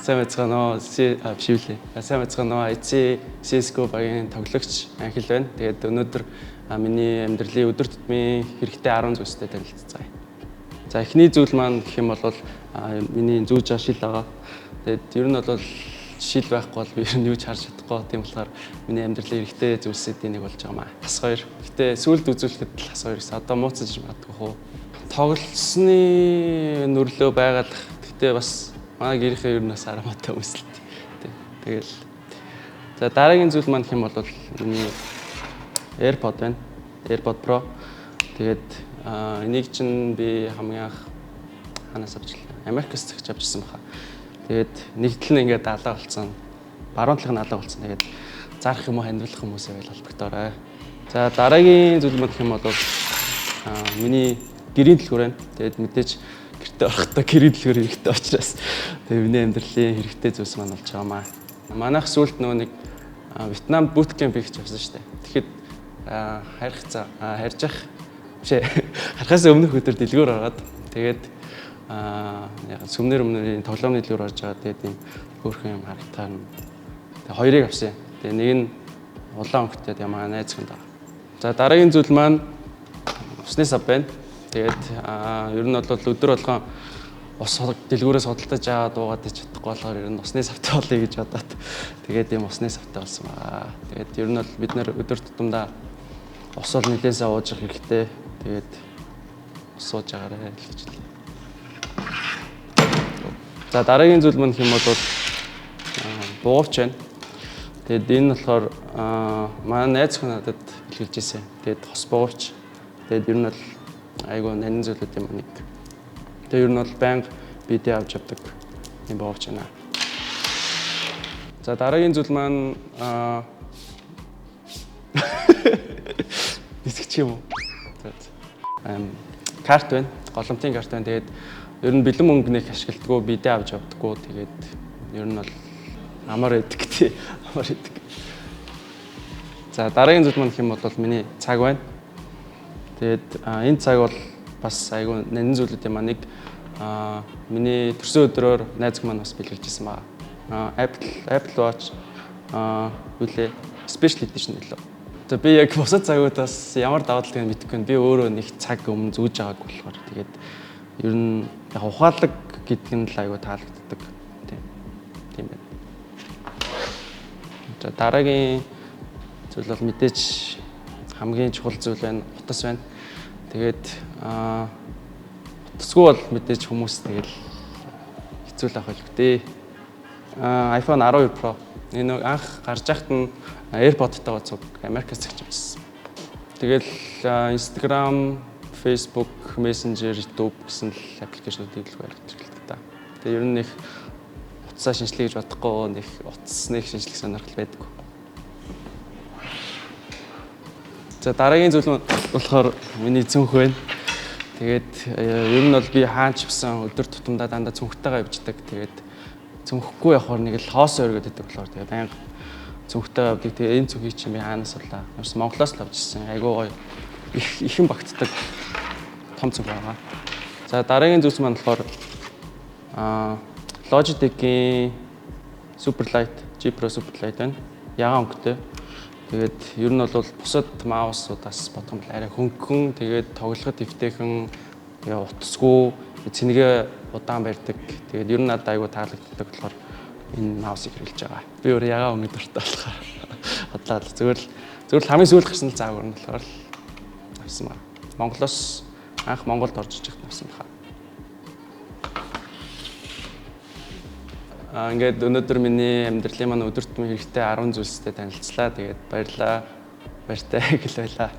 сайн байцгаана уу? Бишүүлээ. Сайн байцгаана уу? IC CS:GO багийн тоглогч Анхил байна. Тэгээд өнөөдөр миний амьдралын өдөр тутмын хэрэгтэй 10 зүйлстэй танилццгаая. За эхний зүйл маань гэх юм бол миний зүүж байгаа шил байгаа. Тэгээд ер нь бол шил байхгүй бол би ер нь юу ч харж чадахгүй. Тийм болохоор миний амьдралын хэрэгтэй зүйлсүүдийн нэг болж байгаа маа. Бас хоёр. Гэтэ сүлд үзүүлэхэд л бас хоёр гэсэн. Одоо мууцаж магадгүй хөө. Тоглолцсны нүрлөө байгалах. Гэтэ бас манай гэрийнхээ ер нь бас арамаатай хүмүүс л тий. Тэгэл. За дараагийн зүйл маань хэм бол миний AirPod байна. AirPod Pro. Тэгээд энийг чинь би хамгийн анх ханаас авчлаа. Америкээс зэгч авчихсан баха. Тэгээд нэгдэл нь ингээд алаа болсон. Баруун талх нь алаа болсон. Тэгээд зарах юм уу хандварлах хүмүүсээ байл холбогдоорой. За дараагийн зүйл маань хэм бол миний гэрийн дэлгүүр байна. Тэгээд мэдээж гэртээ орохдоо гэрийн дэлгүүр хэрэгтэй учраас тэгээд миний амьдралын хэрэгтэй зүйлс маань болж байгаа маа. Манайх сүүлд нөгөө нэг Вьетнамд буткемп хийж авсан шүү дээ. Тэгэхэд харьж ах бишээ харахаас өмнөх өдөр дэлгүүр ороод тэгээд сүмнэр өмнөрийн тоглоомны дэлгүүр орж байгаа. Тэгээд ийм хөөрхөн юм харагтаар тэгээд хоёрыг авсан. Тэгээд нэг нь улаан өнгөтэй ямаа найз хүн даа. За дараагийн зүйл маань усны сав байна. Тэгээд ер нь бол өдөр болгон ус дэлгүүрээс судалдаж аваад уугаад чадахгүй болохоор ер нь усны савтай болъё гэж бодоод тэгээд ийм усны савтай болсон байгаа. Тэгээд ер нь бол бид нэр өдөр тутамдаа ус бол нэлээсээ ууж явах хэрэгтэй. Тэгээд ус ууж байгаарай гэж хэлээ. За дараагийн зүйл маань хэм бол буугавч байна. Тэгээд энэ болохоор манай найз хүн надад хэлж ирсэн. Тэгээд хос буугавч. Тэгээд ер нь бол айгуу нанин зүйлүүд юм нэг. Тэгээ ер нь бол байнга бидээ авч явдаг юм бооч байна. За дараагийн зүйл маань диск юм уу? Карт байна. Голомтын карт байна. Тэгээд ер нь бэлэн мөнгө нэг ашигладаггүй, бидээ авч явдаггүй. Тэгээд ер нь бол амар идэг тий. Амар идэг. За дараагийн зүйл маань хэм бол миний цаг байна. Тэгээд энэ цаг бол бас айгүй нанин зүйлүүд юм аа. Нэг миний төрсөн өдрөөр найз маань бас бэлгэлжсэн баа. Apple Watch үлээ special edition гэлөө. За би яг бусад цагуудаас ямар даваа талыг мэдэхгүй. Би өөрөө нэг цаг өмнө зүүж байгааг болохоор тэгээд ер нь яг ухаалаг гэдэг нь л айгүй таалагддаг. Тийм байна. За дараагийн зүйл бол мэдээж хамгийн чухал зүйл байна. Утас байна. Тэгээд утасгүй бол мэдээж хүмүүс тэгэл хэцүү л ах байлгүй. iPhone 12 Pro энэ анх гарч яхад нь AirPod-тойгоо цуг Америкаас зэгч авчихсан. Тэгэл Instagram, Facebook, Messenger, YouTube гэсэн л аппликейшнуудыг л барьдаг та. Тэгээ ер нь нэг утасаа шинжилгээ гэж бодохгүй нэг утасныг шинжлэх сонирхол байдаг. За дараагийн зүйл нь болохоор миний цүнх байна. Тэгээд ер нь бол би хаач гисэн өдөр тутамдаа дандаа цүнхтэйгээ явждаг. Тэгээд цүнхэхгүй явахаар нэг л хоос өргөд өгдөг болохоор тэгээд байнга цүнхтэй явдаг. Тэгээд энэ цүнхийг чинь би хаанаас олаа? Ямарс Монголоос л авч ирсэн. Айгуу гоё ихэн багтдаг том цүнх байгаа. За дараагийн зүйлс маань болохоор Logitech-ийн Superlight, G Pro Superlight байна. Ягаан өнгөтэй. Тэгээд ер нь бол бусад маусуудаас бодгомол арай хөнгөн, тэгээд тоглоход эвтэйхэн, тэгээ утасгүй, цэнэгээ удаан барьдаг. Тэгээд ер нь надад айгүй таалагддаг болохоор энэ маусыг хэрэглэж байгаа. Би өөр ягаан өнгө дуртай болохоор бодлоо зүгээр л хамгийн сүүлд гарсан цааг өрнө болохоор л авсан байна. Монголоос анх Монголд орж иж байхад авсан баха. Ингээд өнөөдөр миний амьдралын маань өдөр тутмын хэрэгтэй 10 зүйлстэй танилцлаа. Тэгээд баярлалаа. Баяртай гэл байлаа.